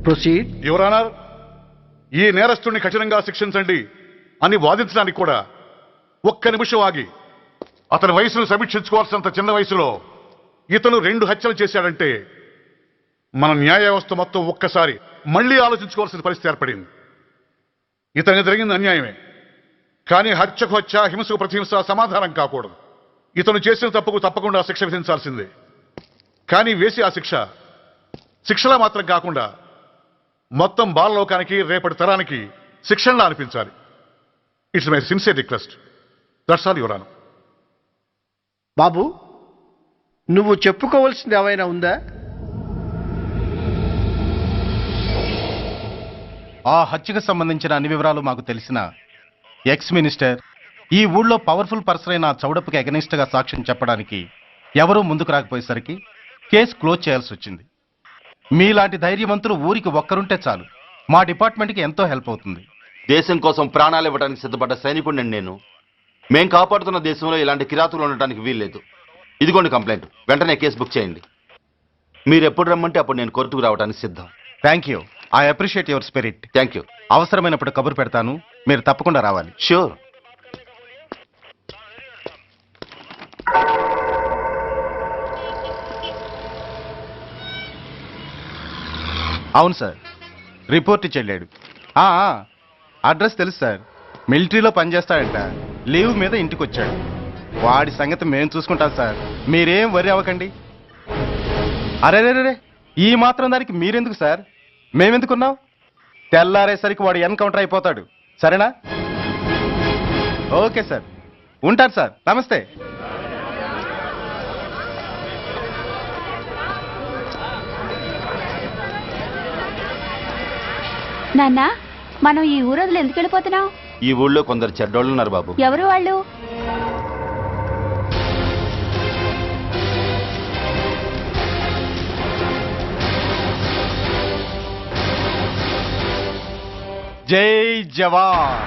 Proceed. Your honour, ఈ నేరస్తుడిని కఠినంగా శిక్షించండి అని వాదించడానికి కూడా ఒక్క నిమిషం ఆగి అతని వయసును సమీక్షించుకోవాల్సినంత చిన్న వయసులో ఇతను 2 హత్యలు చేశాడంటే మన న్యాయ వ్యవస్థ మొత్తం ఒక్కసారి మళ్లీ ఆలోచించుకోవాల్సిన పరిస్థితి ఏర్పడింది. ఇతనికి జరిగింది అన్యాయమే, కానీ హత్యకు హత్య, హింసకు ప్రతిహింస సమాధానం కాకూడదు. ఇతను చేసిన తప్పుకు తప్పకుండా శిక్ష విధించాల్సిందే. కానీ వేసి ఆ శిక్షలా మాత్రం కాకుండా మొత్తం బాలలోకానికి, రేపటి తరానికి శిక్షణలా అనిపించాలి. It's my sincere request. That's all your honour. బాబు, నువ్వు చెప్పుకోవాల్సింది ఏమైనా ఉందా? ఆ హత్యకు సంబంధించిన అన్ని వివరాలు మాకు తెలిసిన ఎక్స్ మినిస్టర్ ఈ ఊళ్ళో పవర్ఫుల్ పర్సన్ అయిన చౌడప్పకి అగెనిస్ట్ గా సాక్ష్యం చెప్పడానికి ఎవరూ ముందుకు రాకపోయేసరికి కేసు క్లోజ్ చేయాల్సి వచ్చింది. మీలాంటి ధైర్యవంతులు ఊరికి ఒక్కరుంటే చాలు, మా డిపార్ట్మెంట్కి ఎంతో హెల్ప్ అవుతుంది. దేశం కోసం ప్రాణాలు ఇవ్వడానికి సిద్ధపడ్డ సైనికుడిని నేను. మేం కాపాడుతున్న దేశంలో ఇలాంటి కిరాతులు ఉండటానికి వీల్లేదు. ఇదిగోండి కంప్లైంట్, వెంటనే కేసు బుక్ చేయండి. మీరు ఎప్పుడు రమ్మంటే అప్పుడు నేను కోర్టుకు రావడానికి సిద్ధం. Thank you. I appreciate your spirit. Thank you. అవసరమైనప్పుడు కబురు పెడతాను, మీరు తప్పకుండా రావాలి. షూర్. అవును సార్, రిపోర్ట్ ఇచ్చి వెళ్ళాడు. అడ్రస్ తెలుసు సార్, మిలిటరీలో పనిచేస్తాడంట. లీవ్ మీద ఇంటికి వచ్చాడు. వాడి సంగతి మేము చూసుకుంటాం సార్, మీరేం వరి అవ్వకండి. అరేరేరే, ఈ మాత్రం దానికి మీరెందుకు సార్, మేమెందుకున్నాం? తెల్లారేసరికి వాడు ఎన్కౌంటర్ అయిపోతాడు. సరేనా? ఓకే సార్, ఉంటాను సార్. నమస్తే. నాన్న, మనం ఈ ఊరొదిలి ఎందుకు వెళ్ళిపోతున్నావు? ఈ ఊళ్ళో కొందరు చెడ్డోళ్ళు ఉన్నారు బాబు. ఎవరు వాళ్ళు? జై జవాన్.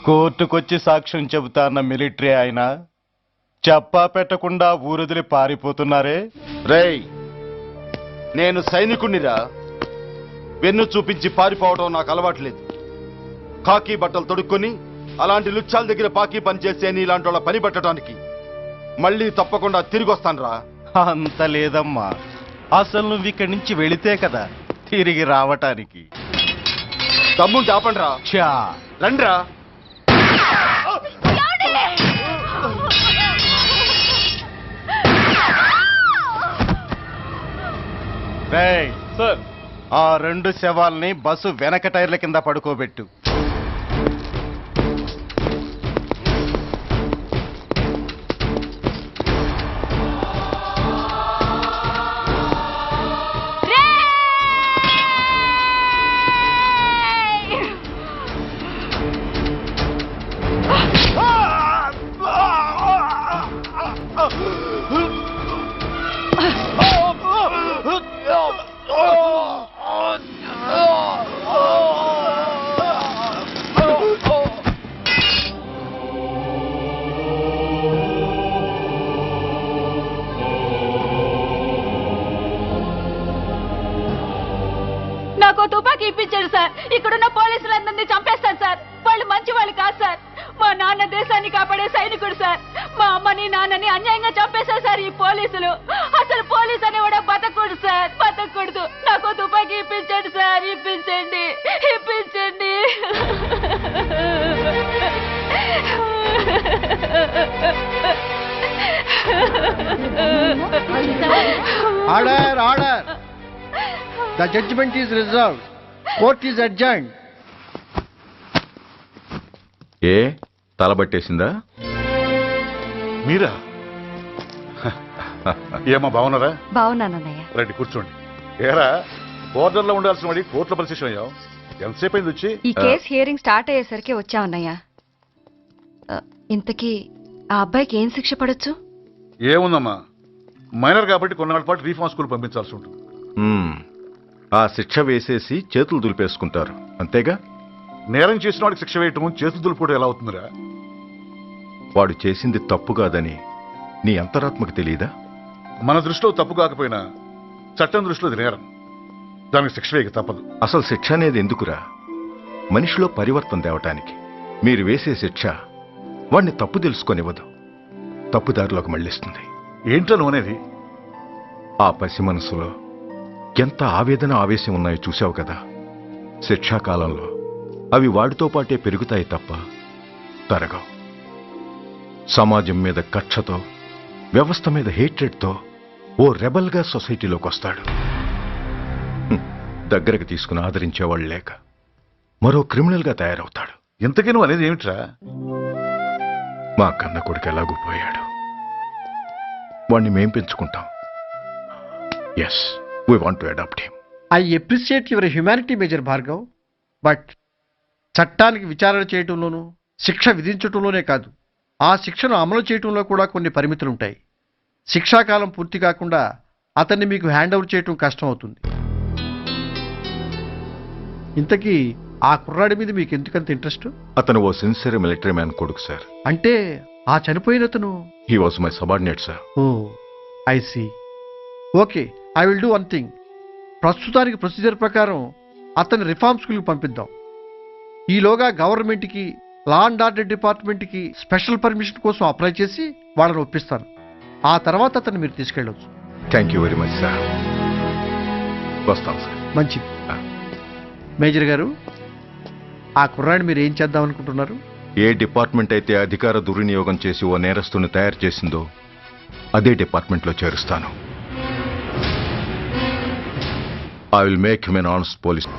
కోర్టుకొచ్చి సాక్ష్యం చెబుతా అన్న మిలిటరీ ఆయన చెప్పా పెట్టకుండా ఊరొదిలి పారిపోతున్నారే. రేయ్, నేను సైనికుణ్ణిరా. వెన్ను చూపించి పారిపోవడం నాకు అలవాట్లేదు. కాకి బట్టలు తొడుక్కొని అలాంటి లుచ్చాల దగ్గర పాకి పనిచేసే నీలాంటి వాళ్ళ పని పెట్టడానికి మళ్ళీ తప్పకుండా తిరిగి వస్తానురా. అంత లేదమ్మా, అసలు నువ్వు ఇక్కడి నుంచి వెళితే కదా తిరిగి రావటానికి. తమ్ముంటే ఆపండిరా. ఛా, రండిరా. రేయ్ సార్, ఆ 2 శవాల్ని బస్సు వెనక టైర్ల కింద పడుకోబెట్టు. నాకు తుపాకీ ఇప్పించాడు సార్. ఇక్కడున్న పోలీసులందరినీ చంపేస్తాను సార్. వాళ్ళు మంచి వాళ్ళు కాదు సార్. మా నాన్న దేశాన్ని కాపాడే సైనికుడు సార్. మా అమ్మని నాన్నని అన్యాయంగా చంపేశారు సార్ ఈ పోలీసులు. అసలు పోలీసు అనేవాడు బతకూడదు సార్, బతకూడదు. నాకు తుపాకీ ఇప్పించండి సార్, ఇప్పించండి, ఇప్పించండి. Order, order. The judgment is reserved. Court is adjourned. ఏ తలబట్టేసిందా? మీరా? ఏమా బాగున్నారా? బాగున్నానన్నయ్య. రండి కూర్చోండి. ఏరా, బోర్డర్లో ఉండాల్సిన వాడి కోర్టులో పరిశీలన అయ్యావు. ఎంతసేపు అయింది వచ్చి? ఈ కేసు హియరింగ్ స్టార్ట్ అయ్యేసరికి వచ్చామన్నయ్య. ఇంతకీ ఆ అబ్బాయికి ఏం శిక్ష పడొచ్చు? ఏముందమ్మా, మైనర్ కాబట్టి కొన్నాళ్ళ పాటు రీఫార్మ్ స్కూల్ పంపించాల్సి ఉంటుంది. ఆ శిక్ష వేసేసి చేతులు దులిపేసుకుంటారు, అంతేగా? నేరం చేసిన వాడికి శిక్ష వేయటం, చేతులు దులుపుకోవడం ఎలా అవుతుందిరా? వాడు చేసింది తప్పు కాదని నీ అంతరాత్మకు తెలియదా? మన దృష్టిలో తప్పు కాకపోయినా చట్టం దృష్టిలో ఇది నేరం. దానికి శిక్ష వేయక తప్పదు. అసలు శిక్ష అనేది ఎందుకురా? మనిషిలో పరివర్తన తేవటానికి. మీరు వేసే శిక్ష వాడిని తప్పు తెలుసుకొనివ్వదు, తప్పుదారిలోకి మళ్ళిస్తుంది. ఏంటో నువ్వనేది? ఆ పసి మనసులో ఎంత ఆవేదన ఆవేశం ఉన్నాయో చూసావు కదా. శిక్షాకాలంలో అవి వాడితో పాటే పెరుగుతాయి తప్ప తరగవు. సమాజం మీద కక్షతో, వ్యవస్థ మీద హేట్రెడ్తో ఓ రెబల్గా సొసైటీలోకి వస్తాడు. దగ్గరకు తీసుకుని ఆదరించేవాళ్ళు లేక మరో క్రిమినల్గా తయారవుతాడు. ఇంతకీ నువ్వు అనేది ఏమిట్రా? మా కన్న కొడుకు ఎలాగూ పోయాడు, వాణ్ణి మేం పెంచుకుంటాం. Yes, we want to adopt him. I appreciate your humanity major Bhargav. But చట్టానికి విచారణ చేయటంలోనూ శిక్ష విధించటంలోనే కాదు, ఆ శిక్షను అమలు చేయటంలో కూడా కొన్ని పరిమితులు ఉంటాయి. శిక్షాకాలం పూర్తి కాకుండా అతన్ని మీకు హ్యాండ్ ఓవర్ చేయటం కష్టం అవుతుంది. ఇంతకీ ఆ కుర్రాడి మీద మీకు ఎందుకంత ఇంట్రెస్ట్? అతను ఓ సిన్సియర్ మిలిటరీ మ్యాన్ కొడుకు సార్. అంటే ఆ చనిపోయిన అతను? He was my subordinate sir. Oh I see. Okay, I will do one thing. ప్రస్తుతానికి ప్రొసీజర్ ప్రకారం అతన్ని రిఫార్మ్ స్కూల్కి పంపిద్దాం. ఈలోగా గవర్నమెంట్కి, లా అండ్ ఆర్డర్ డిపార్ట్మెంట్కి స్పెషల్ పర్మిషన్ కోసం అప్లై చేసి వాళ్ళని ఒప్పిస్తాను. ఆ తర్వాత అతన్ని మీరు తీసుకెళ్ళవచ్చు. Thank you very much sir. వస్తాం సార్. మంచిది. మేజర్ గారు, ఆ కుర్రాడిని మీరు ఏం చేద్దాం అనుకుంటున్నారు? ఏ డిపార్ట్మెంట్ అయితే అధికార దుర్వినియోగం చేసి ఓ నేరస్తుని తయారు చేసిందో అదే డిపార్ట్మెంట్లో చేరుస్తాను. I will make him an honest police.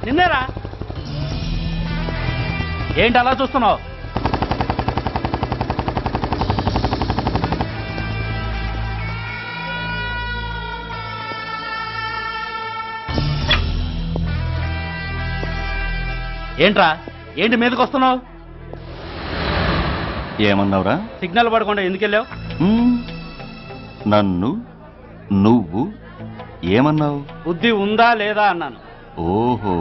నిన్నేరా? ఏంటి అలా చూస్తున్నావు? ఏంట్రా, ఏంటి మీదకి వస్తున్నావు? ఏమన్నావురా? సిగ్నల్ పడకుండా ఎందుకు వెళ్ళావు? నన్ను నువ్వు ఏమన్నావు? బుద్ధి ఉందా లేదా అన్నాను. ఓహో,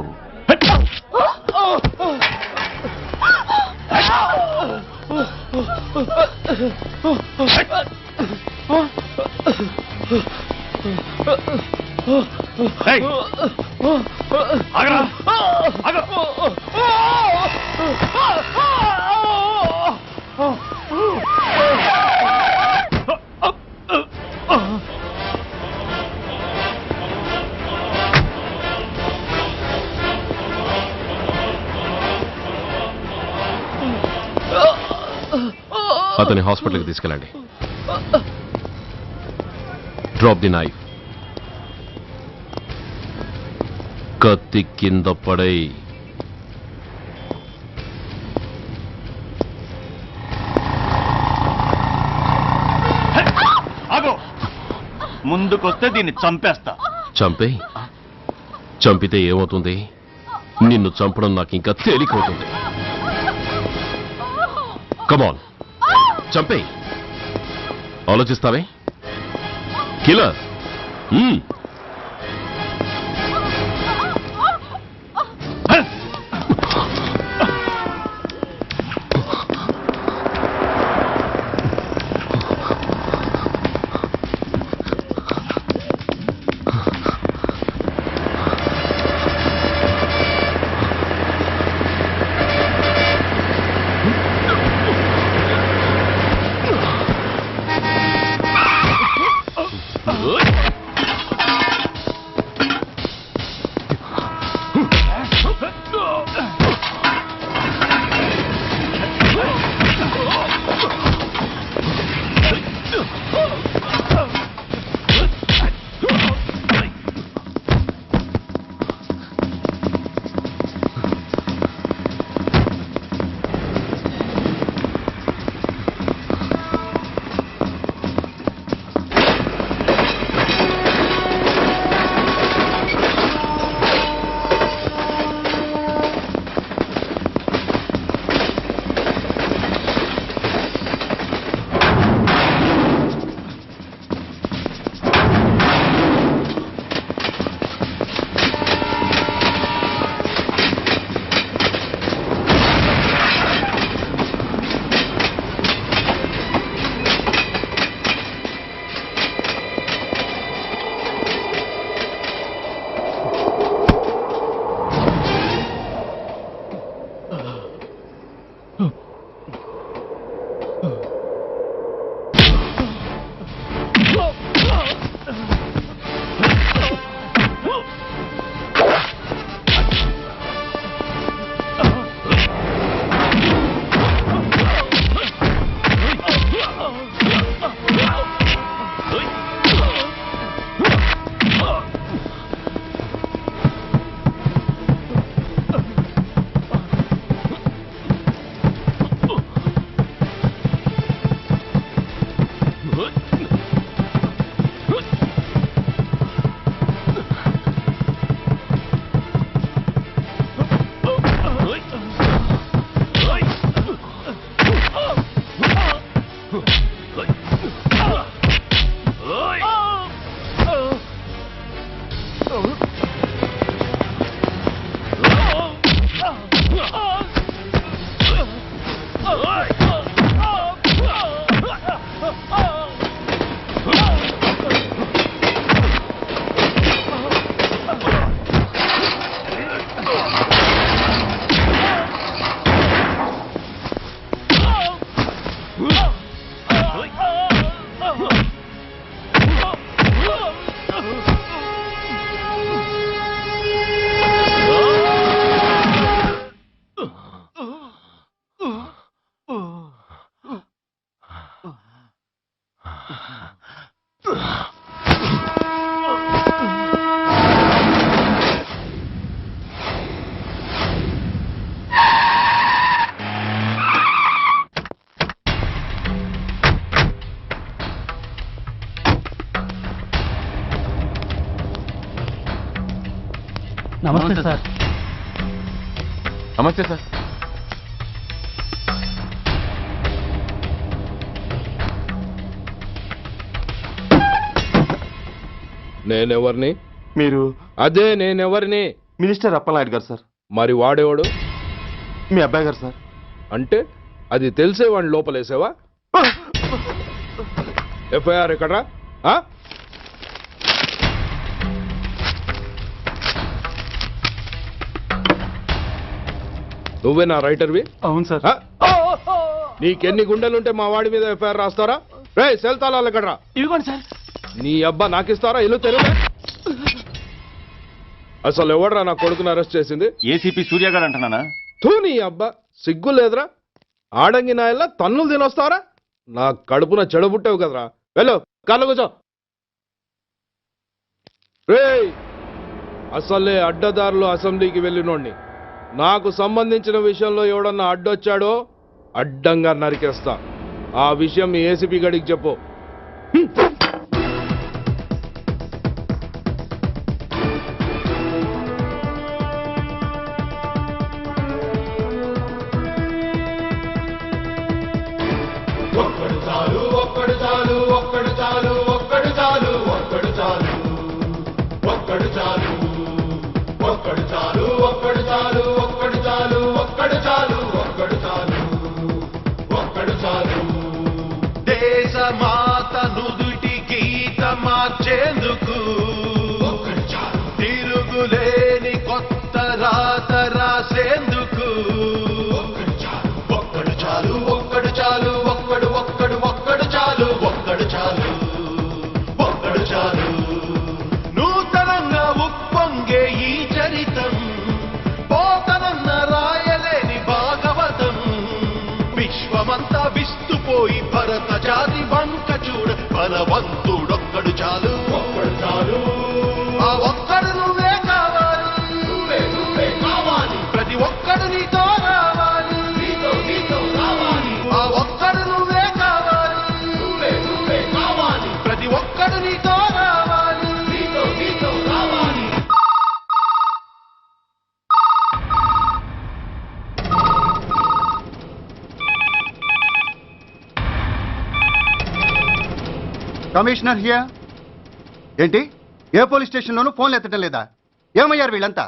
అతని హాస్పిటల్కి తీసుకెళ్ళండి. Drop the knife. కత్తి కింద పడై. ముందుకొస్తే దీన్ని చంపేస్తా. చంపే. చంపితే ఏమవుతుంది? నిన్ను చంపడం నాకు ఇంకా తేలికవుతుంది. కమాన్, చంపే. ఆలోచిస్తావే కిల్లర్? నమస్తే సార్. నమస్తే సార్. నేనెవరిని? మీరు అదే నేనెవరిని? మినిస్టర్ అప్పలనాయుడు గారు సార్. మరి వాడేవాడు? మీ అబ్బాయి గారు సార్. అంటే అది తెలిసే వాడిని లోపలేసావా? ఎఫ్ఐఆర్ ఎక్కడ్రా? ఆ? నువ్వే నా రైటర్వి? అవును సార్. ఆ? నీకెన్ని గుండెలుంటే మా వాడి మీద ఎఫ్ఐఆర్ రాస్తారా? రే సెల్ తాళాలు ఎక్కడ్రా? ఇదిగోండి సార్. నీ అబ్బా నాకిస్తారా? ఇల్లు తెరువు. అసలు ఎవడ్రా నా కొడుకుని అరెస్ట్ చేసింది? ఏసీపీ సూర్య గారు అంటున్నానా? తూ నీ అబ్బా సిగ్గు లేదురా? ఆడంగి నాయల్లా తన్నులు తినొస్తారా? నా కడుపున చెడబుట్టావు కదరా. వెళ్ళు కాళ్ళు కూర్చో. రేయ్ అసలే అడ్డదారులు అసెంబ్లీకి వెళ్ళినోడిని. నాకు సంబంధించిన విషయంలో ఎవడన్నా అడ్డొచ్చాడో అడ్డంగా నరికేస్తా. ఆ విషయం మీ ఏసీపీ గడికి చెప్పు. దేశమాత నుదుటి గీత మార్చేందుకు తిరుగులేని కొత్త రాత రాసేందుకు ఒక్కడు చాలు ఒక్కడు చాలు ఒక్కడు ఒక్కడు ఒక్కడు చాలు ఒక్కడు చాలు ఒక్కడు చాలు నూతనంగా ఉప్పొంగే ఈ చరితం పోతనన్న రాయలేని భాగవతం విశ్వమంతా విస్తుపోయి భరత జాతి వంక చూడ బలవంతుడొక్కడు చాలు ఒక్కడు చాలు ఆ ఒక్కడు నువ్వే కావాలి నువ్వే కావాలి ప్రతి ఒక్కడు నీతో రావాలి నీతో రావాలి ఆ ఒక్కడు నువ్వే కావాలి నువ్వే కావాలి ప్రతి ఒక్కడు నీతో రావాలి నీతో రావాలి. Commissioner here. ఏంటి ఏ పోలీస్ స్టేషన్లోనూ ఫోన్లు ఎత్తడం లేదా? ఏమయ్యారు వీళ్ళంతా?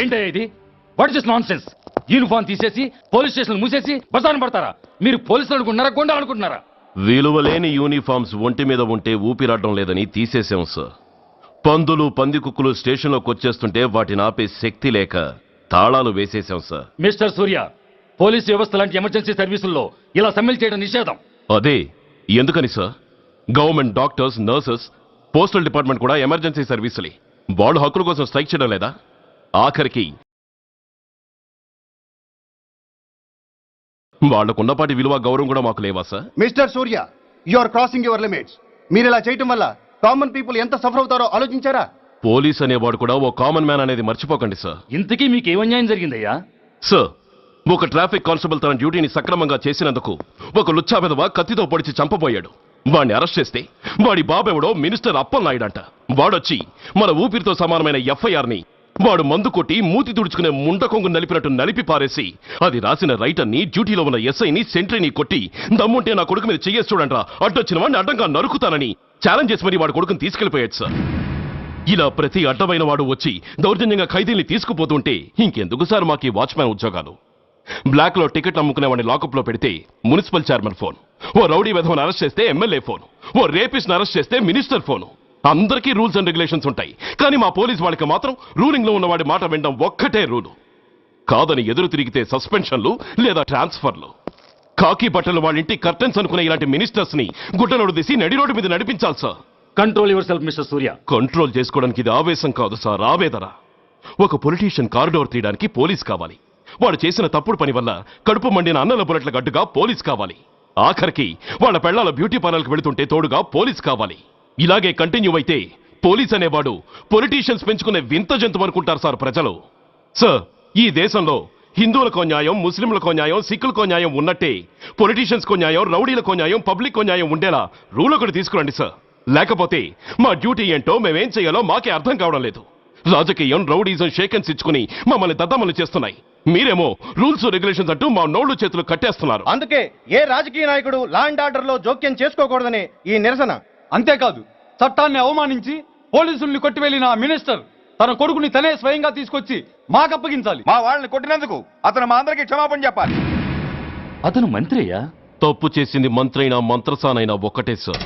ఏంటయ్యా ఇది? What is non sense? Uniform తీసేసి పోలీస్ స్టేషన్ మూసేసి బజారు పడతారా? మీరు పోలీసులు అనుకుంటున్నారా, గుండా అనుకుంటున్నారా? విలువలేని యూనిఫామ్స్ ఒంటి మీద ఉంటే ఊపిరాడడం లేదని తీసేసాం సార్. పందులు పందికుక్కులు స్టేషన్లోకి వచ్చేస్తుంటే వాటిని ఆపే శక్తి లేక తాళాలు వేసేసాం సార్. మిస్టర్ సూర్య, పోలీస్ వ్యవస్థ లాంటి ఎమర్జెన్సీ సర్వీసుల్లో ఇలా సమ్మెలు చేయడం నిషేధం. అదే ఎందుకని sir? Government doctors, nurses, postal department కూడా ఎమర్జెన్సీ సర్వీసులే. వాళ్ళు హక్కుల కోసం స్ట్రైక్ చేయడం లేదా? ఆఖరికి వాళ్లకున్నపాటి విలువ గౌరవం కూడా మాకు లేవా sir? Mister Surya, you are crossing your limits. మీరు ఇలా చేయటం వల్ల కామన్ పీపుల్ ఎంత సఫర్ అవుతారో ఆలోచించారా? పోలీస్ అనేవాడు కూడా ఓ కామన్ మ్యాన్ అనేది మర్చిపోకండి సార్. ఇంతకీ మీకు ఏమన్యాయం జరిగిందయ్యా? సార్, ఒక ట్రాఫిక్ కానిస్టేబుల్ తన డ్యూటీని సక్రమంగా చేసినందుకు ఒక లుచ్చా విధవ కత్తితో పొడిచి చంపబోయాడు. వాడిని అరెస్ట్ చేస్తే వాడి బాబెవడో మినిస్టర్ అప్పలనాయుడంట. వాడొచ్చి మన ఊపిరితో సమానమైన ఎఫ్ఐఆర్ని వాడు మందు కొట్టి మూతి తుడుచుకునే ముండకొంగు నలిపినట్టు నలిపి పారేసి అది రాసిన రైటర్ని, డ్యూటీలో ఉన్న ఎస్ఐని, సెంట్రీని కొట్టి దమ్ముంటే నా కొడుకు మీద చెయ్యేసి చూడంట్రా, అడ్డొచ్చిన వాడిని అడ్డంగా నరుకుతానని ఛాలెంజ్ చేసి మరి వాడి కొడుకుని తీసుకెళ్లిపోయాడు సార్. ఇలా ప్రతి అడ్డమైన వాడు వచ్చి దౌర్జన్యంగా ఖైదీల్ని తీసుకుపోతుంటే ఇంకెందుకు సార్ మాకు ఈ వాచ్మ్యాన్ ఉద్యోగాలు? బ్లాక్ లో టికెట్ అమ్ముకునే వాడిని లాకప్ లో పెడితే మున్సిపల్ చైర్మన్ ఫోన్, ఓ రౌడీ విధవను అరెస్ట్ చేస్తే ఎమ్మెల్యే ఫోన్, ఓ రేపిస్ట్ అరెస్ట్ చేస్తే మినిస్టర్ ఫోను. అందరికీ రూల్స్ అండ్ రెగ్యులేషన్స్ ఉంటాయి, కానీ మా పోలీస్ వాళ్ళకి మాత్రం రూలింగ్ లో ఉన్నవాడి మాట వినడం ఒక్కటే రూలు. కాదని ఎదురు తిరిగితే సస్పెన్షన్లు లేదా ట్రాన్స్ఫర్లు. కాకి బట్టలు వాళ్ళ ఇంటి కర్టెన్స్ అనుకునే ఇలాంటి మినిస్టర్స్ ని గుడ్డలోడు తీసి నడి రోడ్డు మీద నడిపించాలి sir. Control your self mister Surya. Control చేసుకోవడానికి ఇది ఆవేశం కాదు సార్, ఆవేదన. ఒక పొలిటీషియన్ కారిడోర్ తీయడానికి పోలీస్ కావాలి. వాడు చేసిన తప్పుడు పని వల్ల కడుపు మండిన అన్నల బుల్లెట్ల గడ్డుగా పోలీస్ కావాలి. ఆఖరికి వాళ్ళ పెళ్లాల బ్యూటీ పార్లర్కి వెళుతుంటే తోడుగా పోలీస్ కావాలి. ఇలాగే కంటిన్యూ అయితే పోలీస్ అనేవాడు పొలిటీషియన్స్ పెంచుకునే వింత జంతువు అనుకుంటారు సార్ ప్రజలు. సార్, ఈ దేశంలో హిందువులకో న్యాయం, ముస్లింలకో న్యాయం, సిక్కులకో న్యాయం ఉన్నట్టే పొలిటీషియన్స్కో న్యాయం, రౌడీలకో న్యాయం, పబ్లిక్కో న్యాయం ఉండేలా రూల్ ఒకటి తీసుకురండి సార్. లేకపోతే మా డ్యూటీ ఏంటో మేమేం చేయాలో మాకే అర్థం కావడం లేదు. రాజకీయం, రౌడీజం షేకెన్స్ ఇచ్చుకుని మమ్మల్ని దద్దమలు చేస్తున్నాయి. మీరేమో రూల్స్ రెగ్యులేషన్స్ అంటూ మా నోళ్లు చేతులు కట్టేస్తున్నారు. అందుకే ఏ రాజకీయ నాయకుడు లా అండ్ ఆర్డర్ లో జోక్యం చేసుకోకూడదని ఈ నిరసన. అంతేకాదు, చట్టాన్ని అవమానించి పోలీసుల్ని కొట్టివెళ్లిన మినిస్టర్ తన కొడుకుని తనే స్వయంగా తీసుకొచ్చి మాకు అప్పగించాలి. మా వాళ్ళని కొట్టినందుకు అతను మా అందరికీ క్షమాపణ చెప్పాలి. అతను మంత్రి అయ్యా. తప్పు చేసింది మంత్రైనా మంత్రసానైనా ఒక్కటే సార్.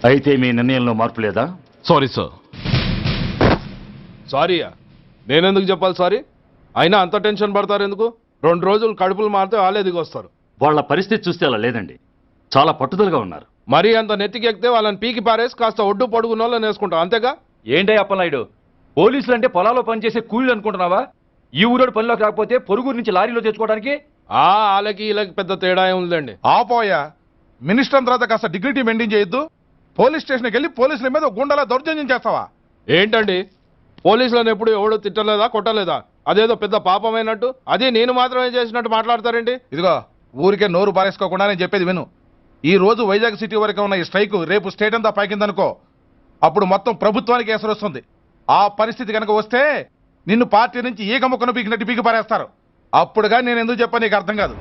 అయితే మీ నిర్ణయంలో మార్పు లేదా? Sorry sir. సారీయా? నేనెందుకు చెప్పాలి సారీ? అయినా అంత టెన్షన్ పడతారు ఎందుకు? 2 రోజులు కడుపులు మారితే వాళ్ళే దిగొస్తారు. వాళ్ళ పరిస్థితి చూస్తే అలా లేదండి, చాలా పట్టుదలగా ఉన్నారు. మరీ అంత నెత్తికెక్కితే వాళ్ళని పీకి పారేసి కాస్త ఒడ్డు పొడుగున్న వాళ్ళని వేసుకుంటాం, అంతేగా? ఏంటే అప్పలనాయుడు, పోలీసులు అంటే పొలాల్లో పనిచేసే కూలీలు అనుకుంటున్నావా? ఈ ఊరోడు పనిలోకి రాకపోతే పొరుగురు నుంచి లారీలో తెచ్చుకోవడానికి వాళ్ళకి వీళ్ళకి పెద్ద తేడా ఉందండి. ఆపోయా, మినిస్టర్ తర్వాత కాస్త డిగ్నిటీ మెయింటైన్ చేయొద్దు. పోలీస్ స్టేషన్కి వెళ్ళి పోలీసుల మీద గుండెలా దౌర్జన్యం చేస్తావా? ఏంటండి, పోలీసులను ఎప్పుడు ఎవడో తిట్టలేదా, కొట్టలేదా? అదేదో పెద్ద పాపమైనట్టు, అదే నేను మాత్రమే చేసినట్టు మాట్లాడతారేంటి? ఇదిగో, ఊరికే నోరు పారేసుకోకుండా నేను చెప్పేది విను. ఈ రోజు వైజాగ్ సిటీ వరకు ఉన్న ఈ స్ట్రైక్ రేపు స్టేట్ అంతా పైకిందనుకో, అప్పుడు మొత్తం ప్రభుత్వానికి ఎసరు వస్తుంది. ఆ పరిస్థితి కనుక వస్తే నిన్ను పార్టీ నుంచి ఈగ ముక్కను పీకినట్టు పీకి పారేస్తారు. అప్పుడుగా నేను ఎందుకు చెప్పాను నీకు అర్థం కాదు.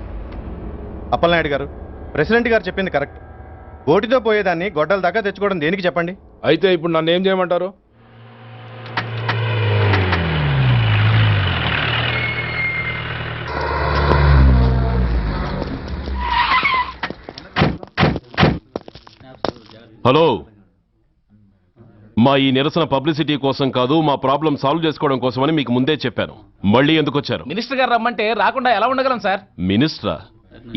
అప్పలనాయుడు గారు, ప్రెసిడెంట్ గారు చెప్పింది కరెక్ట్. గోటితో పోయేదాన్ని గొడ్డల దాకా తెచ్చుకోవడం దేనికి చెప్పండి? అయితే ఇప్పుడు నన్ను ఏం చేయమంటారు? హలో, మా ఈ నిరసన పబ్లిసిటీ కోసం కాదు, మా ప్రాబ్లం సాల్వ్ చేసుకోవడం కోసమని మీకు ముందే చెప్పాను. మళ్ళీ ఎందుకు వచ్చారు? మినిస్టర్ గారు రమ్మంటే రాకుండా ఎలా ఉండగలం సార్? మినిస్టరా?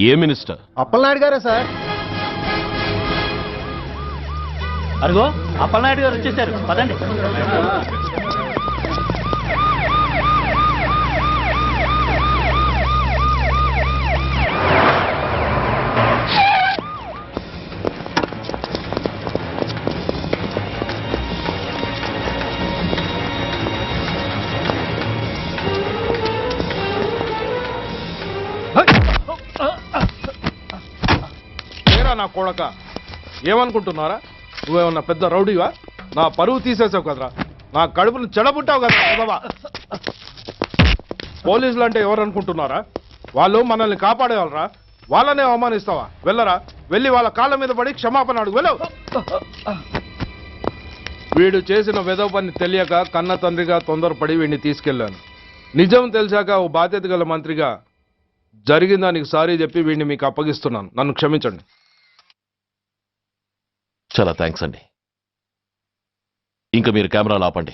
ఏ మినిస్టర్? అప్పలనాయుడు గారే సార్. అరుగో అప్పలనాయుడు గారు వచ్చేసారు, పదండి. నా కొడక, ఏమనుకుంటున్నారా? నువ్వేమన్నా పెద్ద రౌడీవా? నా పరువు తీసేసావు కదరా, నా కడుపును చెడబుట్టావు కదా. పోలీసులు అంటే ఎవరు అనుకుంటున్నారా? వాళ్ళు మనల్ని కాపాడేవాళ్ళరా, వాళ్ళనే అవమానిస్తావా? వెళ్ళరా, వెళ్ళి వాళ్ళ కాళ్ళ మీద పడి క్షమాపణ అడుగు, వెళ్ళవు. వీడు చేసిన వెధవ పని తెలియక కన్న తండ్రిగా తొందరపడి వీడిని తీసుకెళ్లాను. నిజం తెలిసాక ఓ బాధ్యత గల మంత్రిగా జరిగిన దానికి సారీ చెప్పి వీడిని మీకు అప్పగిస్తున్నాను. నన్ను క్షమించండి. చాలా థ్యాంక్స్ అండి. ఇంకా మీరు కెమెరాలు ఆపండి.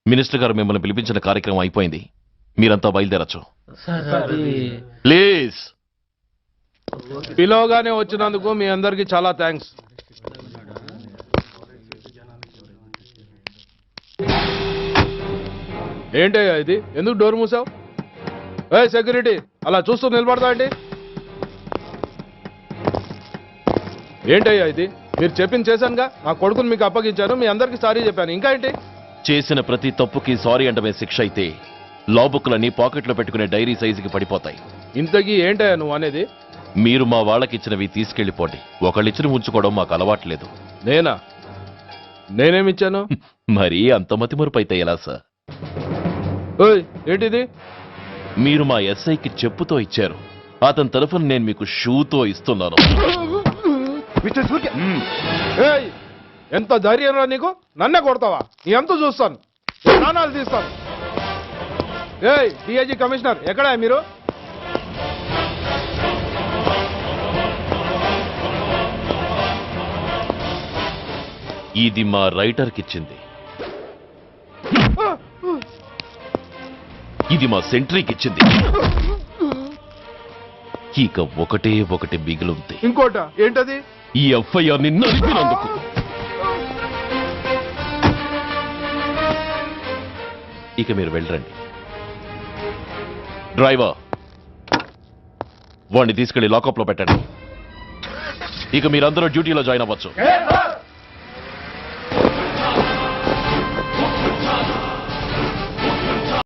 మినిస్టర్ గారు మిమ్మల్ని పిలిపించిన కార్యక్రమం అయిపోయింది, మీరంతా బయలుదేరచ్చు ప్లీజ్. పిలవగానే వచ్చినందుకు మీ అందరికీ చాలా థ్యాంక్స్. ఏంటయ్యా ఇది? ఎందుకు డోర్ మూసావు? ఏ సెక్యూరిటీ అలా చూస్తూ నిలబడతా అండి. ఏంటయ్యా ఇది? మీరు చెప్పింది చేశానుగా, నా కొడుకుని మీకు అప్పగించాను, మీ అందరికి సారీ చెప్పాను, ఇంకా ఏంటి? చేసిన ప్రతి తప్పుకి సారీ అంటమే శిక్ష అయితే లా బుక్లన్నీ పాకెట్లో పెట్టుకునే డైరీ సైజుకి పడిపోతాయి. ఇంతకీ ఏంటయ్యా నువ్వు అనేది? మీరు మా వాళ్ళకిచ్చినవి తీసుకెళ్లిపోండి. ఒకళ్ళిచ్చిన ఉంచుకోవడం మాకు అలవాట్లేదు. నేనేమిచ్చాను? మరీ అంత మతిమరుపు అయితే ఎలా సార్? ఓయ్ ఏంటిది? మీరు మా ఎస్ఐకి చెప్పుతో ఇచ్చారు, అతని తరఫున నేను మీకు షూతో ఇస్తున్నాను. ఏయ్ ఎంత ధైర్యం రా నీకు? నన్నే కొడతావా? నీ ఎంత చూస్తాను, ప్రాణాలు తీస్తాను. ఏయ్ డిఐజీ కమిషనర్ ఎక్కడా మీరు? ఇది మా రైటర్కి ఇచ్చింది, ఇది మా సెంట్రీకి ఇచ్చింది. ఇక ఒకటే ఒకటి మిగిలింది. ఇంకోట ఏంటది? ఈ ఎఫ్ఐఆర్ ని నలిపినందుకు. ఇక మీరు వెళ్ళరండి. డ్రైవర్, వాడిని తీసుకెళ్లి లాకప్ లో పెట్టండి. ఇక మీరందరూ డ్యూటీలో జాయిన్ అవ్వచ్చు.